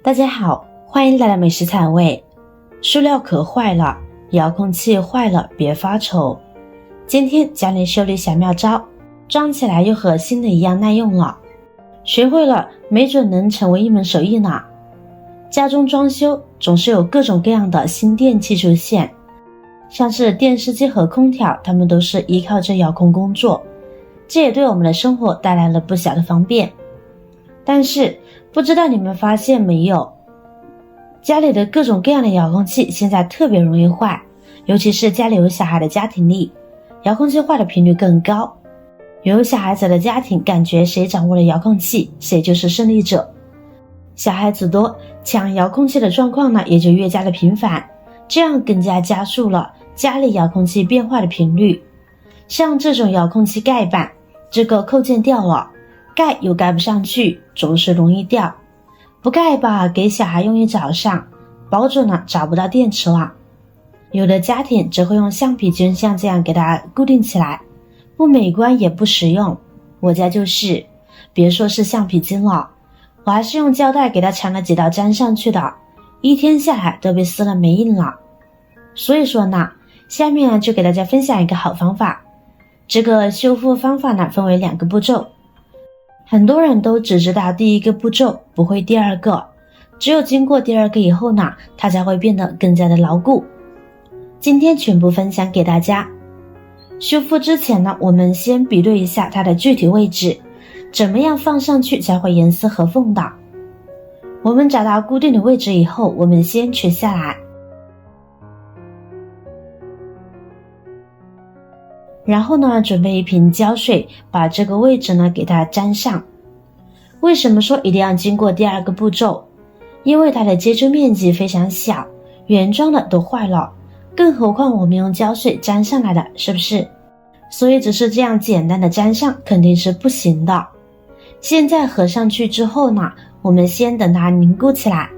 大家好，欢迎来到美食彩味。塑料壳坏了，遥控器坏了，别发愁。今天教你修理小妙招，装起来又和新的一样耐用了。学会了，没准能成为一门手艺呢。家中装修总是有各种各样的新电器出现，像是电视机和空调，它们都是依靠着遥控工作，这也对我们的生活带来了不小的方便。但是不知道你们发现没有，家里的各种各样的遥控器现在特别容易坏，尤其是家里有小孩的家庭里，遥控器坏的频率更高。有小孩子的家庭，感觉谁掌握了遥控器，谁就是胜利者。小孩子多，抢遥控器的状况呢也就越加的频繁，这样更加加速了家里遥控器变坏的频率。像这种遥控器盖板，这个扣件掉了，盖又盖不上去，总是容易掉。不盖吧，给小孩用一早上，保准呢找不到电池了。有的家庭只会用橡皮筋像这样给它固定起来，不美观也不实用。我家就是，别说是橡皮筋了，我还是用胶带给它缠了几道粘上去的，一天下来都被撕了没印了。所以说呢，下面呢就给大家分享一个好方法。这个修复方法呢分为2个步骤，很多人都只知道第一个步骤，不会第二个，只有经过第2个以后呢，它才会变得更加的牢固。今天全部分享给大家。修复之前呢，我们先比对一下它的具体位置，怎么样放上去才会严丝合缝的。我们找到固定的位置以后，我们先取下来，然后呢，准备一瓶胶水，把这个位置呢给它粘上。为什么说一定要经过第2个步骤？因为它的接触面积非常小，原装的都坏了，更何况我们用胶水粘上来的，是不是？所以只是这样简单的粘上肯定是不行的。现在合上去之后呢，我们先等它凝固起来。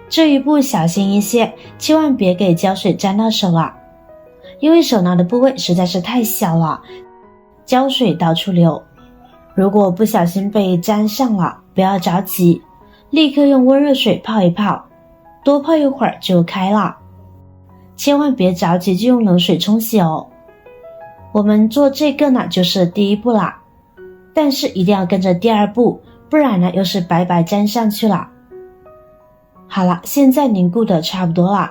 这一步小心一些，千万别给胶水粘到手了，因为手拿的部位实在是太小了，胶水到处流。如果不小心被粘上了，不要着急，立刻用温热水泡一泡，多泡一会儿就开了。千万别着急就用冷水冲洗哦。我们做这个呢就是第1步了，但是一定要跟着第2步，不然呢又是白白粘上去了。好了，现在凝固的差不多了，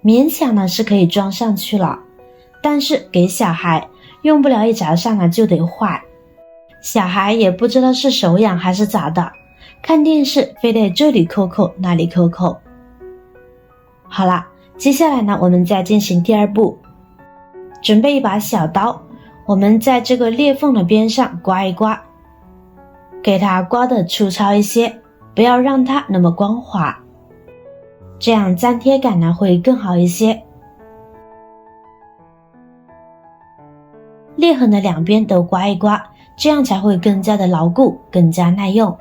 勉强呢是可以装上去了，但是给小孩用不了一早上呢就得坏。小孩也不知道是手痒还是咋的，看电视非得这里抠抠那里抠抠。好了，接下来呢我们再进行第2步，准备一把小刀，我们在这个裂缝的边上刮一刮，给它刮得粗糙一些，不要让它那么光滑，这样粘贴感呢会更好一些。裂痕的2边都刮一刮，这样才会更加的牢固，更加耐用。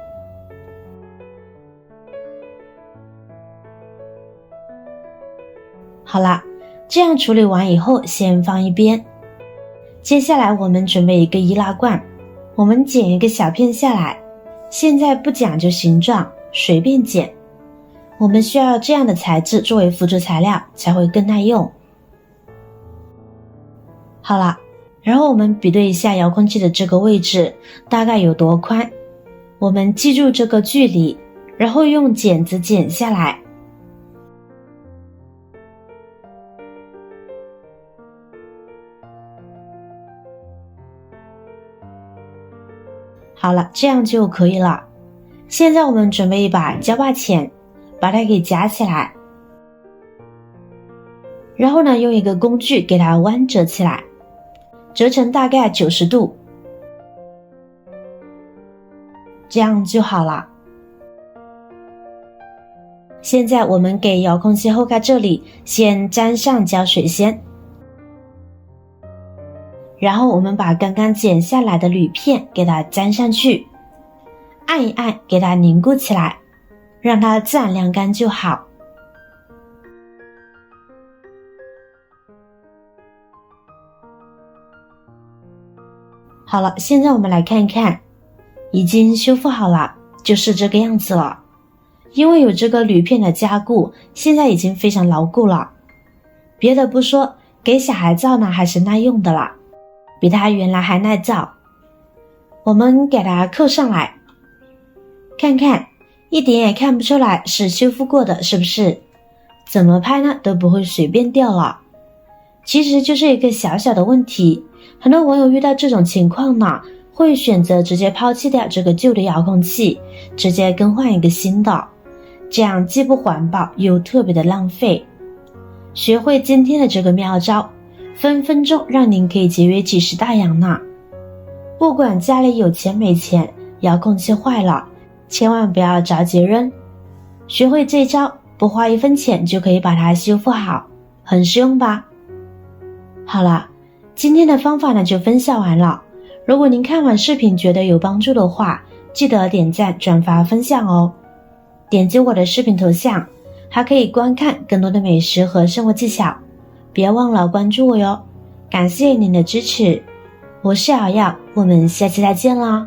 好啦，这样处理完以后先放一边。接下来我们准备一个易拉罐，我们剪一个小片下来，现在不讲究形状，随便剪。我们需要这样的材质作为辅助材料，才会更耐用。好了，然后我们比对一下遥控器的这个位置大概有多宽，我们记住这个距离，然后用剪子剪下来。好了，这样就可以了。现在我们准备一把胶把钳，把它给夹起来，然后呢用一个工具给它弯折起来，折成大概90度，这样就好了。现在我们给遥控器后盖这里先沾上胶水先，然后我们把刚刚剪下来的铝片给它粘上去，按一按给它凝固起来，让它自然晾干就好。好了，现在我们来看一看，已经修复好了，就是这个样子了。因为有这个铝片的加固，现在已经非常牢固了。别的不说，给小孩造呢还是耐用的啦，比它原来还耐造。我们给它扣上来，看看，一点也看不出来是修复过的，是不是？怎么拍呢都不会随便掉了。其实就是一个小小的问题，很多网友遇到这种情况呢，会选择直接抛弃掉这个旧的遥控器，直接更换一个新的，这样既不环保又特别的浪费。学会今天的这个妙招，分分钟让您可以节约几十大洋呢。不管家里有钱没钱，遥控器坏了，千万不要着急扔。学会这招，不花1分钱就可以把它修复好，很实用吧？好了，今天的方法呢就分享完了。如果您看完视频觉得有帮助的话，记得点赞、转发、分享哦。点击我的视频头像，还可以观看更多的美食和生活技巧。别忘了关注我哟，感谢您的支持。我是瑶瑶，我们下期再见啦。